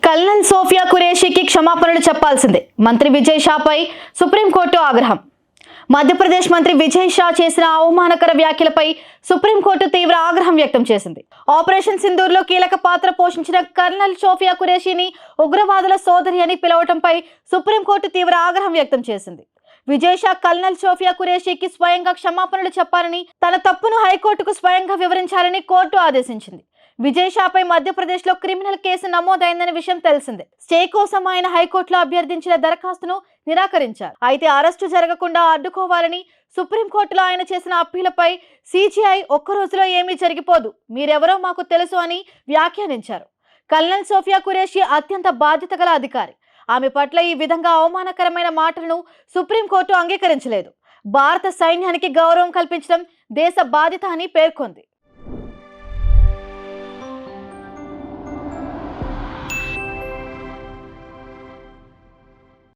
Colonel Sophia ఖురేషీకి క్షమాపణలు చెప్పాల్సిందే. మంత్రి విజయ్ షాపై సుప్రీంకోర్టు ఆగ్రహం. మధ్యప్రదేశ్ మంత్రి విజయ్ షా చేసిన అవమానకర వ్యాఖ్యలపై సుప్రీంకోర్టు తీవ్ర ఆగ్రహం వ్యక్తం చేసింది. ఆపరేషన్ సింధూర్లో కీలక పాత్ర పోషించిన కల్నల్ సోఫియా ఖురేషీని ఉగ్రవాదుల సోదరి అని పిలవటంపై సుప్రీంకోర్టు తీవ్ర ఆగ్రహం వ్యక్తం చేసింది. విజయ్ షా కల్నల్ సోఫియా ఖురేషీకి స్వయంగా క్షమాపణలు చెప్పాలని, తన తప్పును హైకోర్టుకు స్వయంగా వివరించాలని కోర్టు ఆదేశించింది. విజయ్ షాపై మధ్యప్రదేశ్ లో క్రిమినల్ కేసు నమోదైందనే విషయం తెలిసిందే. స్టే కోసం ఆయన హైకోర్టులో అభ్యర్థించిన దరఖాస్తును నిరాకరించారు. అయితే అరెస్టు జరగకుండా అడ్డుకోవాలని సుప్రీంకోర్టులో ఆయన చేసిన అప్పీలపై సిజిఐ ఒక్క రోజులో ఏమీ జరిగిపోదు, మీరెవరో మాకు తెలుసు అని వ్యాఖ్యానించారు. కల్నల్ సోఫియా ఖురేషీ అత్యంత బాధ్యత గల అధికారి. ఆమె పట్ల ఈ విధంగా అవమానకరమైన మాటలను సుప్రీంకోర్టు అంగీకరించలేదు. భారత సైన్యానికి గౌరవం కల్పించడం దేశ బాధ్యత అని పేర్కొంది.